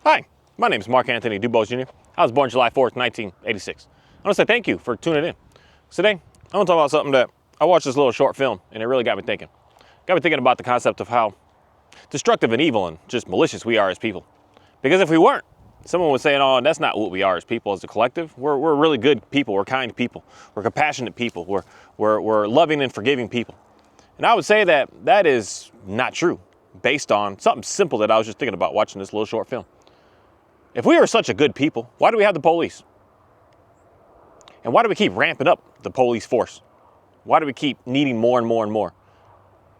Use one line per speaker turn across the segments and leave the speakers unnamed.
Hi, my name is Mark Anthony Dubose Jr. I was born July 4th, 1986. I want to say thank you for tuning in. Today, I want to talk about something that I watched this little short film, and it really got me thinking. Got me thinking about the concept of how destructive and evil and just malicious we are as people. Because if we weren't, someone was saying, oh, that's not what we are as people, as a collective. We're really good people. We're kind people. We're compassionate people. We're loving and forgiving people. And I would say that that is not true, based on something simple that I was just thinking about watching this little short film. If we are such a good people, why do we have the police? And why do we keep ramping up the police force? Why do we keep needing more and more and more?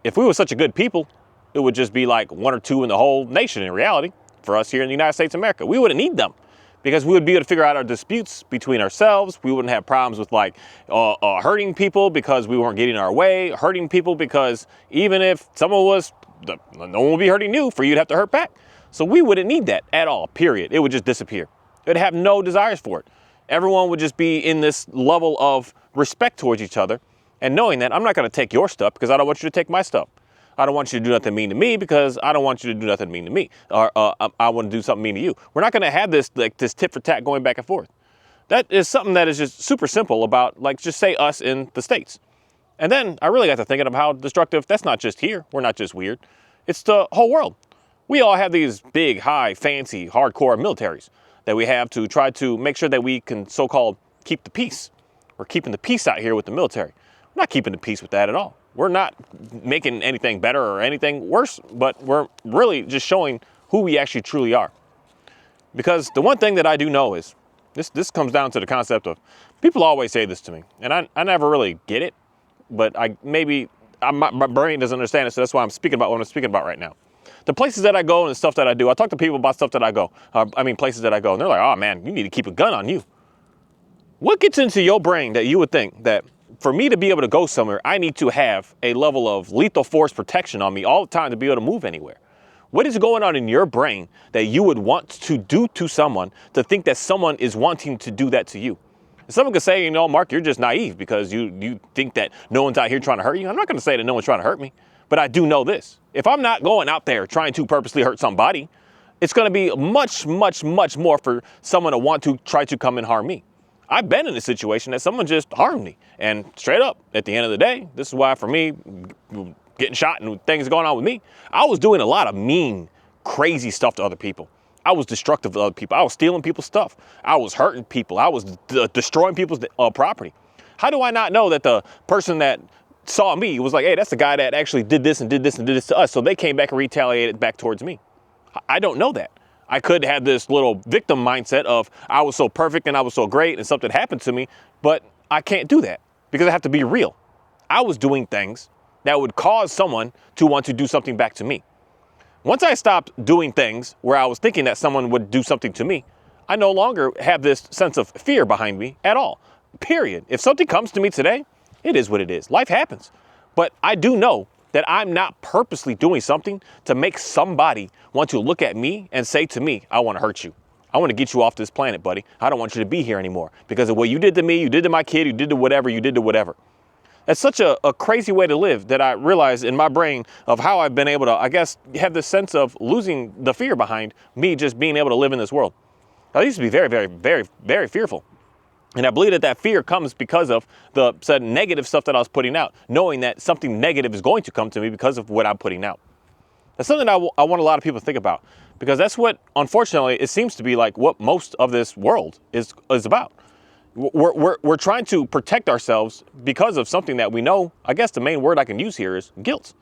If we were such a good people, it would just be like one or two in the whole nation in reality for us here in the United States of America. We wouldn't need them because we would be able to figure out our disputes between ourselves. We wouldn't have problems with hurting people because we weren't getting our way, hurting people because even if someone was, no one would be hurting you for you to have to hurt back. So we wouldn't need that at all, period. It would just disappear. It would have no desires for it. Everyone would just be in this level of respect towards each other and knowing that I'm not going to take your stuff because I don't want you to take my stuff. I don't want you to do nothing mean to me because I don't want you to do nothing mean to me. Or I want to do something mean to you. We're not going to have this tit for tat going back and forth. That is something that is just super simple about just say us in the States. And then I really got to thinking of how destructive, that's not just here. We're not just weird. It's the whole world. We all have these big, high, fancy, hardcore militaries that we have to try to make sure that we can so-called keep the peace. We're keeping the peace out here with the military. We're not keeping the peace with that at all. We're not making anything better or anything worse, but we're really just showing who we actually truly are. Because the one thing that I do know is, this comes down to the concept of, people always say this to me, and I never really get it, but my brain doesn't understand it, so that's why I'm speaking about what I'm speaking about right now. The places that I go and the stuff that I do, I talk to people about stuff that I go, places that I go, and they're like, oh man, you need to keep a gun on you. What gets into your brain that you would think that for me to be able to go somewhere, I need to have a level of lethal force protection on me all the time to be able to move anywhere? What is going on in your brain that you would want to do to someone to think that someone is wanting to do that to you? And someone could say, Mark, you're just naive because you think that no one's out here trying to hurt you. I'm not going to say that no one's trying to hurt me, but I do know this. If I'm not going out there trying to purposely hurt somebody, it's going to be much, much, much more for someone to want to try to come and harm me. I've been in a situation that someone just harmed me. And straight up, at the end of the day, this is why for me, getting shot and things going on with me, I was doing a lot of mean, crazy stuff to other people. I was destructive to other people. I was stealing people's stuff. I was hurting people. I was destroying people's property. How do I not know that the person that saw me was like, hey, that's the guy that actually did this and did this and did this to us, so they came back and retaliated back towards me? I don't know that. I could have this little victim mindset of I was so perfect and I was so great and something happened to me, but I can't do that because I have to be real. I was doing things that would cause someone to want to do something back to me. Once I stopped doing things where I was thinking that someone would do something to me, I no longer have this sense of fear behind me at all, period. If something comes to me today, it is what it is. Life happens. But I do know that I'm not purposely doing something to make somebody want to look at me and say to me, I want to hurt you. I want to get you off this planet, buddy. I don't want you to be here anymore because of what you did to me, you did to my kid, you did to whatever, you did to whatever. That's such a crazy way to live that I realize in my brain of how I've been able to, I guess, have this sense of losing the fear behind me just being able to live in this world. I used to be very, very, very, very fearful. And I believe that fear comes because of the negative stuff that I was putting out, knowing that something negative is going to come to me because of what I'm putting out. That's something I want a lot of people to think about, because that's what, unfortunately, it seems to be like what most of this world is about. We're trying to protect ourselves because of something that we know. I guess the main word I can use here is guilt.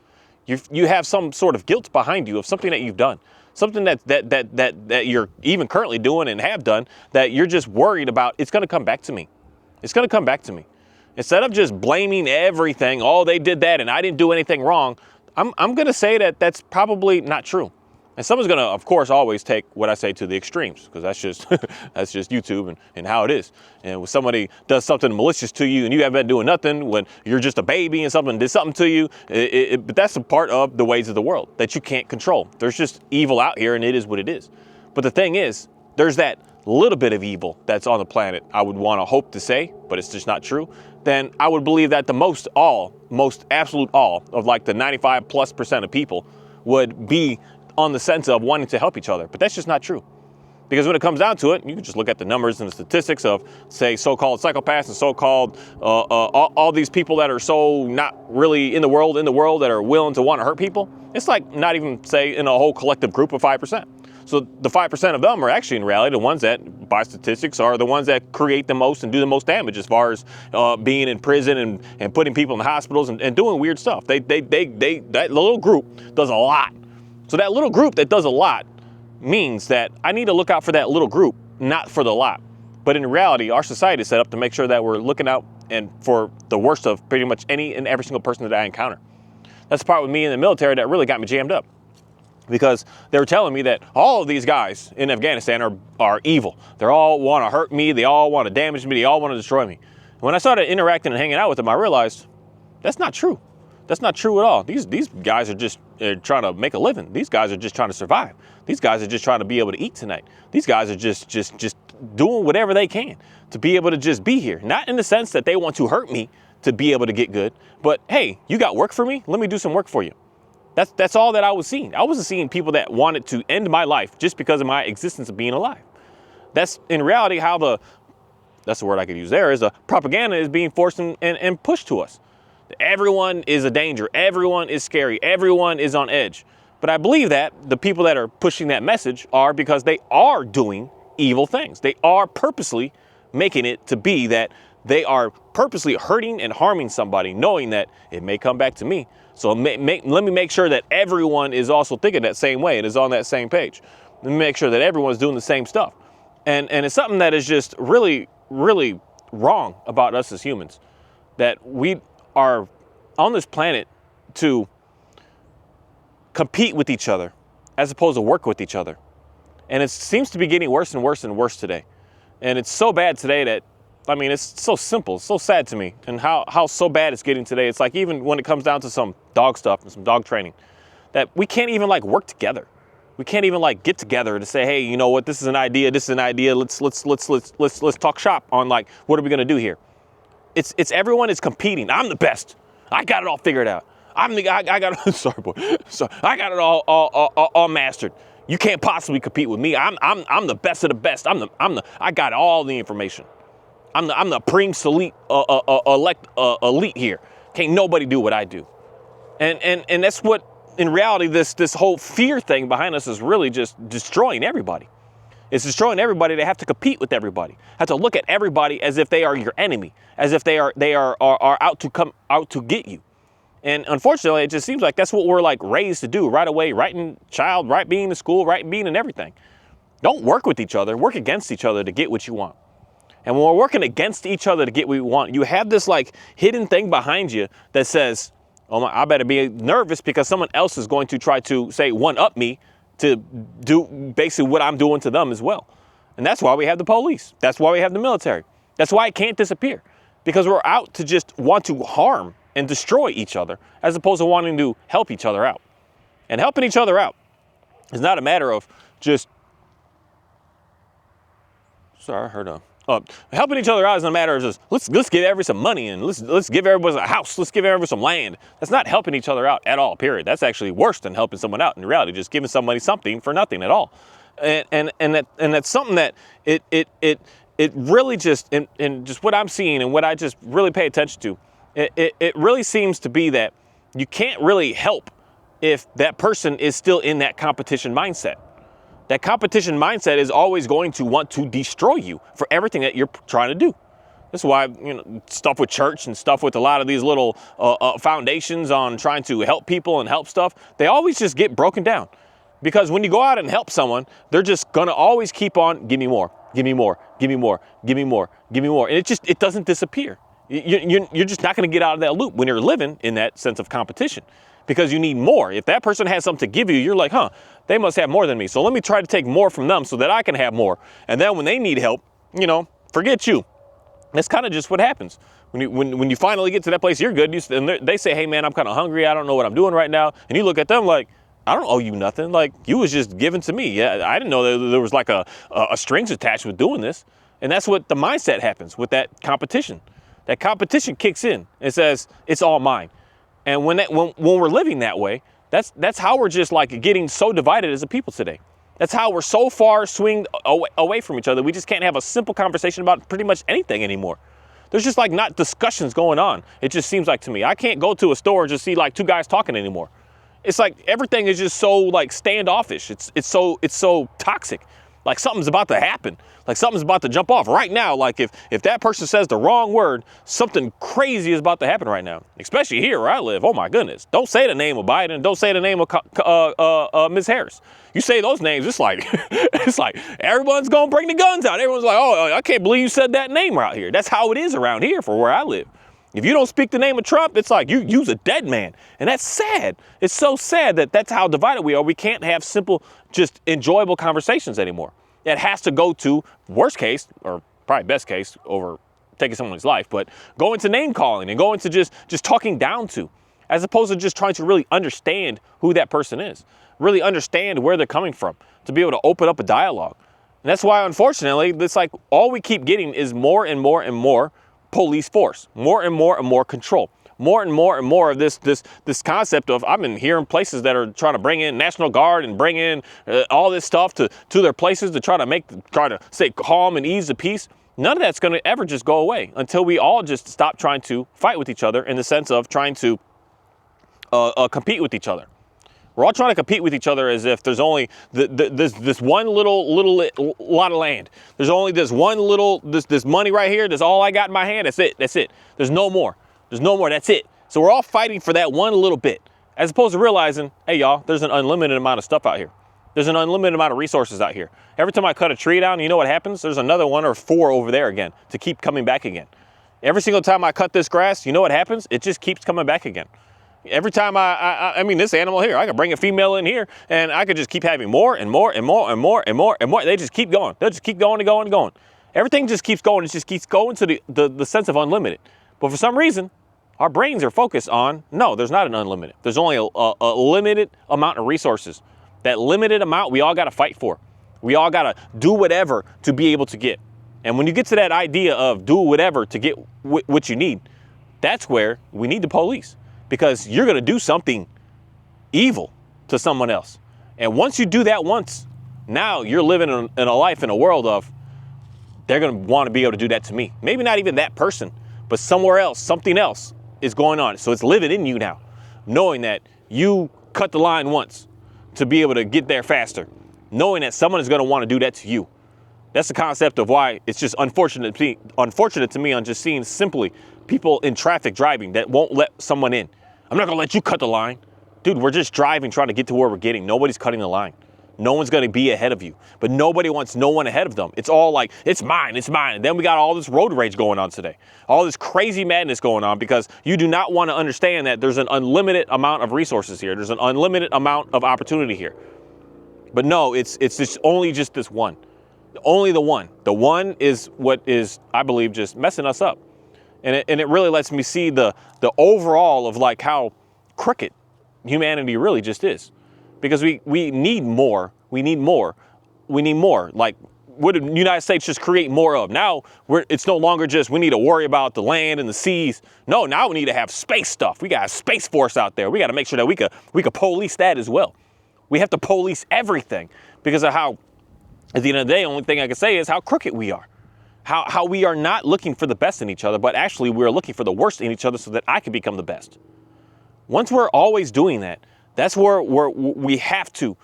You have some sort of guilt behind you of something that you've done. Something that you're even currently doing and have done that you're just worried about, it's going to come back to me. It's going to come back to me. Instead of just blaming everything, oh, they did that and I didn't do anything wrong, I'm going to say that that's probably not true. And someone's going to, of course, always take what I say to the extremes, because that's just that's just YouTube and how it is. And when somebody does something malicious to you and you haven't been doing nothing, when you're just a baby and someone did something to you, but that's a part of the ways of the world that you can't control. There's just evil out here and it is what it is. But the thing is, there's that little bit of evil that's on the planet, I would want to hope to say, but it's just not true. Then I would believe that the most absolute all of like the 95+% of people would be on the sense of wanting to help each other. But that's just not true. Because when it comes down to it, you can just look at the numbers and the statistics of, say, so-called psychopaths and so-called all these people that are so not really in the world that are willing to want to hurt people. It's like not even, say, in a whole collective group of 5%. So the 5% of them are actually, in reality, the ones that, by statistics, are the ones that create the most and do the most damage as far as being in prison and putting people in the hospitals and doing weird stuff. That little group does a lot. So that little group that does a lot means that I need to look out for that little group, not for the lot. But in reality, our society is set up to make sure that we're looking out and for the worst of pretty much any and every single person that I encounter. That's the part with me in the military that really got me jammed up. Because they were telling me that all of these guys in Afghanistan are evil. They all want to hurt me. They all want to damage me. They all want to destroy me. And when I started interacting and hanging out with them, I realized that's not true. That's not true at all. These guys are just trying to make a living. These guys are just trying to survive. These guys are just trying to be able to eat tonight. These guys are just doing whatever they can to be able to just be here. Not in the sense that they want to hurt me to be able to get good, but hey, you got work for me? Let me do some work for you. That's all that I was seeing. I wasn't seeing people that wanted to end my life just because of my existence of being alive. That's in reality how that's the word I could use there, is the propaganda is being forced and pushed to us. Everyone is a danger. Everyone is scary. Everyone is on edge. But I believe that the people that are pushing that message are because they are doing evil things. They are purposely making it to be that they are purposely hurting and harming somebody, knowing that it may come back to me. So let me make sure that everyone is also thinking that same way and is on that same page. Let me make sure that everyone's doing the same stuff. And it's something that is just really, really wrong about us as humans. That we are on this planet to compete with each other as opposed to work with each other. And it seems to be getting worse and worse and worse today. And it's so bad today that, I mean, it's so simple, so sad to me, and how so bad it's getting today. It's like even when it comes down to some dog stuff and some dog training, that we can't even like work together. We can't even like get together to say, hey, you know what, this is an idea, let's talk shop on like, what are we gonna do here? It's everyone is competing. I'm the best. I got it all figured out. I got sorry boy. So I got it all mastered. You can't possibly compete with me. I'm the best of the best. I got all the information. I'm the prim elite elite here. Can't nobody do what I do. And that's what, in reality, this whole fear thing behind us is really just destroying everybody. It's destroying everybody. They have to compete with everybody. Have to look at everybody as if they are your enemy, as if they are out to get you. And unfortunately, it just seems like that's what we're like raised to do right away, right being in school, right being in everything. Don't work with each other. Work against each other to get what you want. And when we're working against each other to get what we want, you have this like hidden thing behind you that says, oh my, I better be nervous because someone else is going to try to say one up me to do basically what I'm doing to them as well. And that's why we have the police. That's why we have the military. That's why it can't disappear, because we're out to just want to harm and destroy each other as opposed to wanting to help each other out. And helping each other out is not a matter of just, sorry, I heard helping each other out is not a matter of just let's give everybody some money and let's give everybody a house, let's give everybody some land. That's not helping each other out at all, period. That's actually worse than helping someone out in reality, just giving somebody something for nothing at all. And that's something that it really just, and just what I'm seeing and what I just really pay attention to, it really seems to be that you can't really help if that person is still in that competition mindset. That competition mindset is always going to want to destroy you for everything that you're trying to do. That's why, stuff with church and stuff with a lot of these little foundations on trying to help people and help stuff, they always just get broken down. Because when you go out and help someone, they're just gonna always keep on, give me more, give me more, give me more, give me more, give me more. And it doesn't disappear. You're just not gonna get out of that loop when you're living in that sense of competition. Because you need more. If that person has something to give you, you're like, they must have more than me. So let me try to take more from them so that I can have more. And then when they need help, forget you. That's kind of just what happens. When you finally get to that place, you're good. And they say, hey man, I'm kind of hungry. I don't know what I'm doing right now. And you look at them like, I don't owe you nothing. Like, you was just given to me. Yeah, I didn't know that there was like a strings attached with doing this. And that's what the mindset happens with that competition. That competition kicks in and says, it's all mine. And when we're living that way, that's how we're just like getting so divided as a people today. That's how we're so far swinged away from each other. We just can't have a simple conversation about pretty much anything anymore. There's just like not discussions going on. It just seems like to me. I can't go to a store and just see like two guys talking anymore. It's like everything is just so like standoffish. It's so toxic. Like something's about to happen. Like something's about to jump off right now. Like if that person says the wrong word, something crazy is about to happen right now. Especially here where I live. Oh my goodness. Don't say the name of Biden. Don't say the name of Ms. Harris. You say those names, it's like it's like everyone's gonna bring the guns out. Everyone's like, oh, I can't believe you said that name out here. That's how it is around here for where I live. If you don't speak the name of Trump, it's like you's a dead man. And that's sad. It's so sad that that's how divided we are. We can't have simple, just enjoyable conversations anymore. It has to go to worst case, or probably best case over taking someone's life, but go into name calling and go into just talking down to, as opposed to just trying to really understand who that person is, really understand where they're coming from, to be able to open up a dialogue. And that's why, unfortunately, it's like all we keep getting is more and more and more police force, more and more control, more and more of this concept of, I've been hearing places that are trying to bring in National Guard and bring in all this stuff to their places to try to say calm and ease the peace. None of that's going to ever just go away until we all just stop trying to fight with each other in the sense of trying to compete with each other. We're all trying to compete with each other as if there's only this one little lot of land. There's only this one this money right here. That's all I got in my hand. That's it. There's no more. That's it. So we're all fighting for that one little bit, as opposed to realizing, hey y'all, there's an unlimited amount of stuff out here. There's an unlimited amount of resources out here. Every time I cut a tree down, you know what happens? There's another one or four over there again to keep coming back again. Every single time I cut this grass, you know what happens? It just keeps coming back again. Every time I mean, this animal here, I could bring a female in here and I could just keep having more and more and more and more and more and more. They just keep going. They'll just keep going and going and going. Everything just keeps going. It just keeps going to the sense of unlimited. But for some reason, our brains are focused on, no, there's not an unlimited. There's only a limited amount of resources. That limited amount, we all got to fight for. We all got to do whatever to be able to get. And when you get to that idea of do whatever to get what you need, that's where we need the police. Because you're going to do something evil to someone else. And once you do that once, now you're living in a life, in a world of, they're going to want to be able to do that to me. Maybe not even that person, but somewhere else, something else is going on. So it's living in you now, knowing that you cut the line once to be able to get there faster, knowing that someone is going to want to do that to you. That's the concept of why it's just unfortunate to me on just seeing simply people in traffic driving that won't let someone in. I'm not going to let you cut the line. Dude, we're just driving, trying to get to where we're getting. Nobody's cutting the line. No one's going to be ahead of you. But nobody wants no one ahead of them. It's all like, it's mine. And then we got all this road rage going on today. All this crazy madness going on because you do not want to understand that there's an unlimited amount of resources here. There's an unlimited amount of opportunity here. But no, it's just only just this one. Only the one. The one is what is, I believe, just messing us up. And it really lets me see the overall of like how crooked humanity really just is. Because we need more. We need more. Like, what did the United States just create more of? Now it's no longer just we need to worry about the land and the seas. No, now we need to have space stuff. We got a space force out there. We got to make sure that we could police that as well. We have to police everything because of how, at the end of the day, the only thing I can say is how crooked we are. How we are not looking for the best in each other, but actually we're looking for the worst in each other so that I can become the best. Once we're always doing that, that's where we have to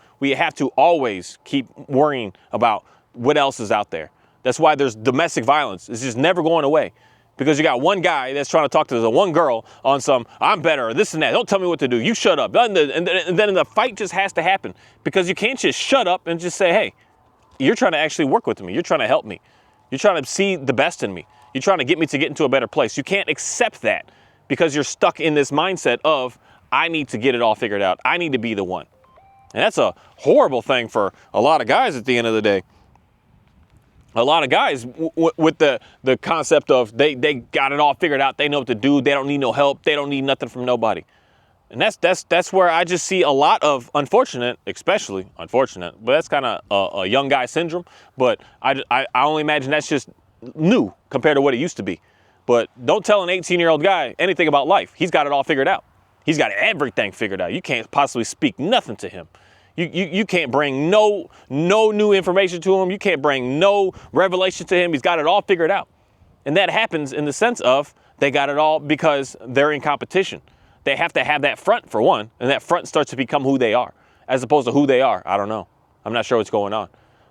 always keep worrying about what else is out there. That's why there's domestic violence. It's just never going away. Because you got one guy that's trying to talk to the one girl on some, I'm better, this and that. Don't tell me what to do. You shut up. And then the fight just has to happen. Because you can't just shut up and just say, hey, you're trying to actually work with me. You're trying to help me. You're trying to see the best in me. You're trying to get me to get into a better place. You can't accept that because you're stuck in this mindset of, I need to get it all figured out. I need to be the one. And that's a horrible thing for a lot of guys at the end of the day. A lot of guys with the concept of they got it all figured out. They know what to do. They don't need no help. They don't need nothing from nobody. And that's where I just see a lot of especially unfortunate, but that's kind of a young guy syndrome. But I only imagine that's just new compared to what it used to be. But don't tell an 18-year-old guy anything about life. He's got it all figured out. He's got everything figured out. You can't possibly speak nothing to him. You can't bring no new information to him. You can't bring no revelation to him. He's got it all figured out. And that happens in the sense of they got it all because they're in competition. They have to have that front for one, and that front starts to become who they are, as opposed to who they are. I don't know. I'm not sure what's going on.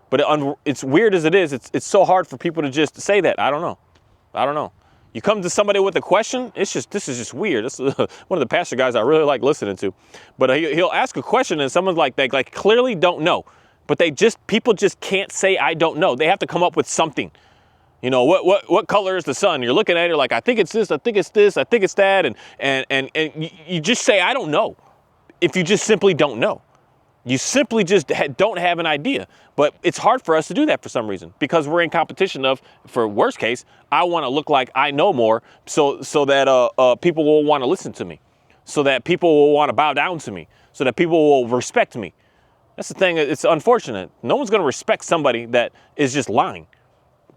But it's weird as it is, it's so hard for people to just say that. I don't know. You come to somebody with a question, this is just weird. This is one of the pastor guys I really like listening to. But he'll ask a question and someone's like, they like clearly don't know. But people just can't say, I don't know. They have to come up with something. You know, what color is the sun? You're looking at it like, I think it's this, I think it's this, I think it's that. And you just say, I don't know. If you just simply don't know. You simply just don't have an idea. But it's hard for us to do that for some reason because we're in competition of, for worst case, I want to look like I know more so that people will want to listen to me, so that people will want to bow down to me, so that people will respect me. That's the thing. It's unfortunate. No one's going to respect somebody that is just lying.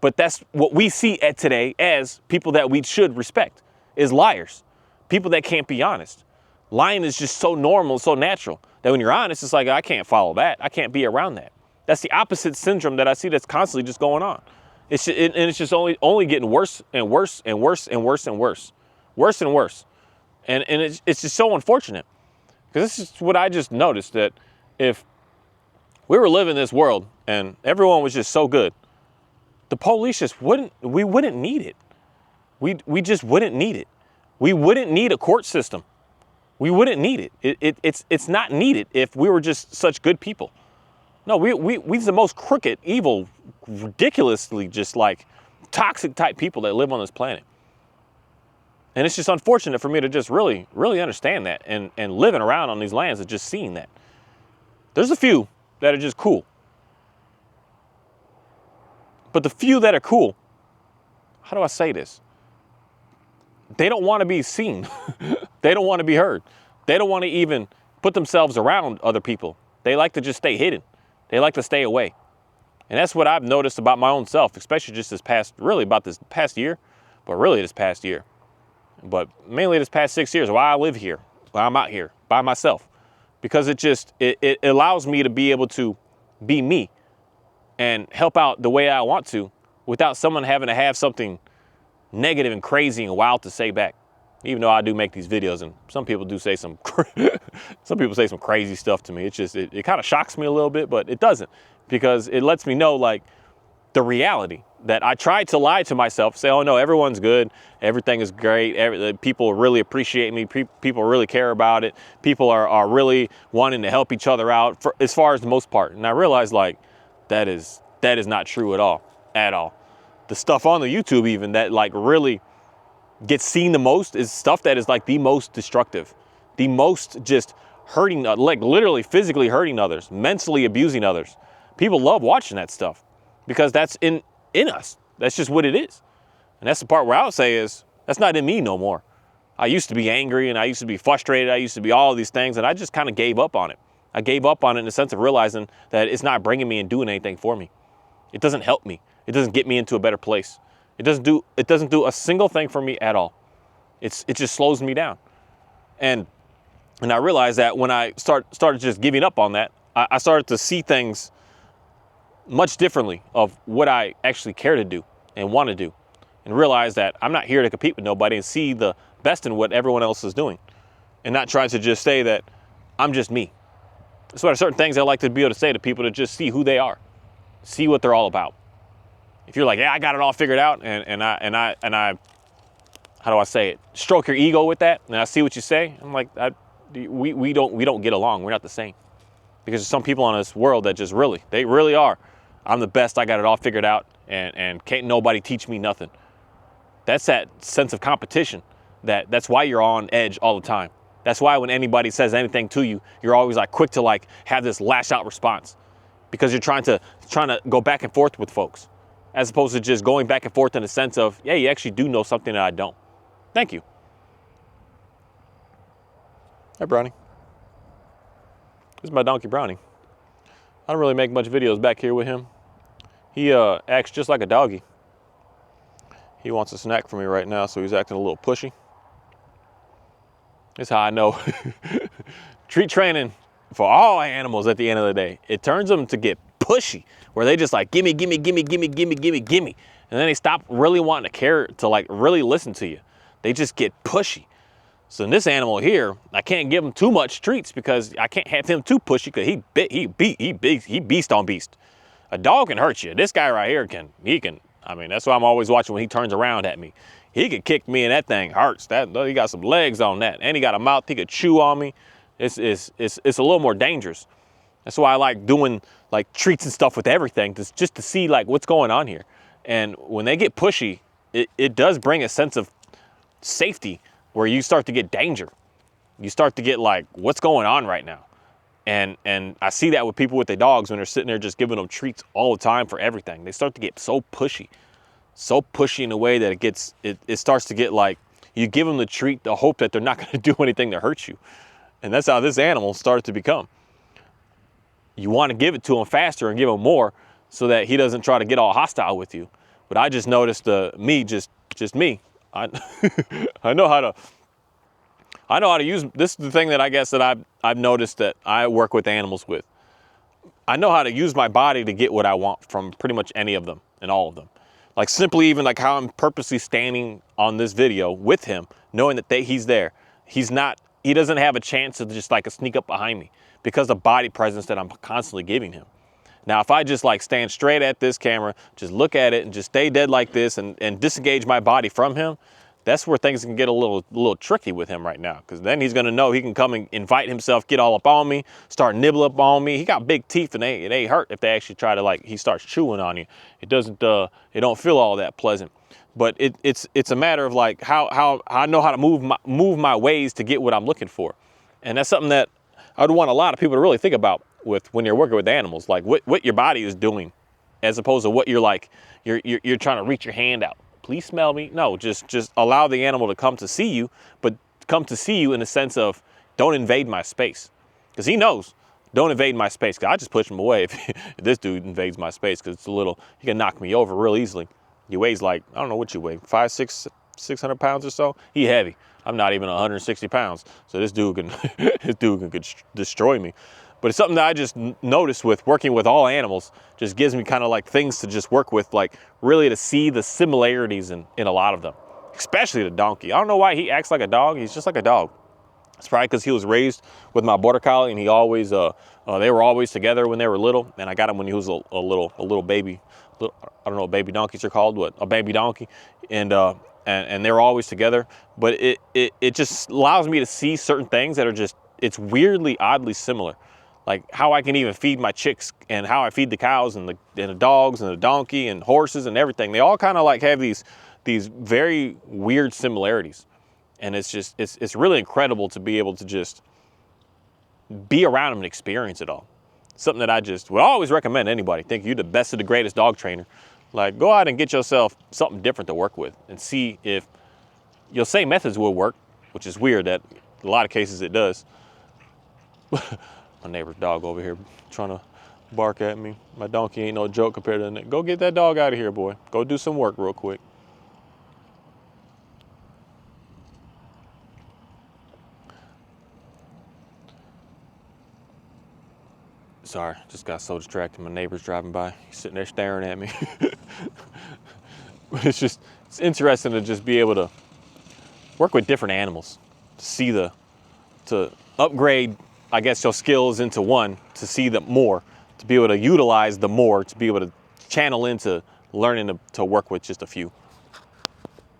But that's what we see at today as people that we should respect is liars, people that can't be honest. Lying is just so normal, so natural that when you're honest, it's like, I can't follow that. I can't be around that. That's the opposite syndrome that I see that's constantly just going on. It's just only getting worse and worse and worse and worse and worse, worse and worse. And it's just so unfortunate because this is what I just noticed, that if we were living in this world and everyone was just so good, the police just wouldn't need it. We just wouldn't need it. We wouldn't need a court system. We wouldn't need it. It's not needed if we were just such good people. No, we're the most crooked, evil, ridiculously just like toxic type people that live on this planet. And it's just unfortunate for me to just really, really understand that and living around on these lands and just seeing that. There's a few that are just cool. But the few that are cool, how do I say this? They don't want to be seen. They don't want to be heard. They don't want to even put themselves around other people. They like to just stay hidden. They like to stay away. And that's what I've noticed about my own self, especially just this past year, but really this past year. But mainly this past 6 years, why I live here, why I'm out here by myself. Because it allows me to be able to be me and help out the way I want to without someone having to have something negative and crazy and wild to say back. Even though I do make these videos and some people do say some crazy stuff to me. It's just, it kind of shocks me a little bit, but it doesn't, because it lets me know like the reality that I tried to lie to myself, say, oh no, everyone's good. Everything is great. People really appreciate me. People really care about it. People are really wanting to help each other out as far as the most part. And I realized like, that is not true at all. The stuff on the YouTube even that like really gets seen the most is stuff that is like the most destructive, the most just hurting, like literally physically hurting others, mentally abusing others. People love watching that stuff because that's in us. That's just what it is. And that's the part where I would say is that's not in me no more. I used to be angry and I used to be frustrated. I used to be all of these things and I just kind of gave up on it. I gave up on it in the sense of realizing that it's not bringing me and doing anything for me. It doesn't help me. It doesn't get me into a better place. It doesn't do a single thing for me at all. It just slows me down. And I realized that when I started just giving up on that, I started to see things much differently of what I actually care to do and want to do, and realize that I'm not here to compete with nobody and see the best in what everyone else is doing and not try to just say that I'm just me. That's why certain things I like to be able to say to people to just see who they are, see what they're all about. If you're like, yeah, I got it all figured out, and I, how do I say it? Stroke your ego with that, and I see what you say. I'm like, we don't get along. We're not the same, because there's some people on this world that just they really are. I'm the best. I got it all figured out, and can't nobody teach me nothing. That's that sense of competition. That's why you're on edge all the time. That's why when anybody says anything to you, you're always like quick to like have this lash out response, because you're trying to go back and forth with folks, as opposed to just going back and forth in the sense of, yeah, you actually do know something that I don't. Thank you. Hey, Brownie. This is my donkey, Brownie. I don't really make much videos back here with him. He acts just like a doggy. He wants a snack from me right now, so he's acting a little pushy. That's how I know. Treat training for all animals at the end of the day, it turns them to get pushy, where they just like, gimme, gimme, gimme, gimme, gimme, gimme, gimme. And then they stop really wanting to care to like really listen to you. They just get pushy. So in this animal here, I can't give him too much treats because I can't have him too pushy because he beast on beast. A dog can hurt you. This guy right here can, I mean, that's why I'm always watching when he turns around at me. He could kick me and that thing hurts. He got some legs on that. And he got a mouth, he could chew on me. It's a little more dangerous. That's why I like doing like treats and stuff with everything, just to see like what's going on here. And when they get pushy, it does bring a sense of safety where you start to get danger. You start to get like, what's going on right now? And I see that with people with their dogs when they're sitting there just giving them treats all the time for everything. They start to get so pushy in a way that it starts to get like, you give them the treat, the hope that they're not going to do anything to hurt you. And that's how this animal started to become. You want to give it to him faster and give him more so that he doesn't try to get all hostile with you. But I just noticed just me. I know how to use, this is the thing that I guess that I've noticed that I work with animals with. I know how to use my body to get what I want from pretty much any of them and all of them. Like simply even like how I'm purposely standing on this video with him, knowing that he's there. He doesn't have a chance to just like sneak up behind me because of the body presence that I'm constantly giving him. Now, if I just like stand straight at this camera, just look at it and just stay dead like this and disengage my body from him, that's where things can get a little tricky with him right now. Because then he's gonna know he can come and invite himself, get all up on me, start nibble up on me. He got big teeth and they hurt if they actually try to like, he starts chewing on you. It don't feel all that pleasant. But it's a matter of like how I know how to move my ways to get what I'm looking for. And that's something that I would want a lot of people to really think about with when you're working with animals, like what your body is doing, as opposed to what you're like, you're trying to reach your hand out. Please smell me. No, just allow the animal to come to see you, but come to see you in the sense of don't invade my space. Because he knows, don't invade my space. Because I just push him away if this dude invades my space, because he can knock me over real easily. He weighs like, I don't know what you weigh, 600 pounds or so. He heavy. I'm not even 160 pounds. So this dude can destroy me. But it's something that I just noticed with working with all animals, just gives me kind of like things to just work with, like really to see the similarities in a lot of them, especially the donkey. I don't know why he acts like a dog. He's just like a dog. It's probably because he was raised with my border collie and he always, they were always together when they were little. And I got him when he was a little baby. I don't know what baby donkeys are called, but a baby donkey. And they were always together. But it just allows me to see certain things that are it's weirdly, oddly similar. Like how I can even feed my chicks and how I feed the cows and the dogs and the donkey and horses and everything. They all kind of like have these very weird similarities. And it's really incredible to be able to just be around them and experience it all. Something that I just would always recommend anybody. Think you're the best of the greatest dog trainer. Like go out and get yourself something different to work with and see if your same methods will work, which is weird that in a lot of cases it does. My neighbor's dog over here trying to bark at me. My donkey ain't no joke compared to that. Go get that dog out of here, boy. Go do some work real quick. Sorry, just got so distracted. My neighbor's driving by. He's sitting there staring at me. But it's interesting to just be able to work with different animals, to upgrade, I guess, your skills into one, to see the more, to be able to utilize the more, to be able to channel into learning to work with just a few.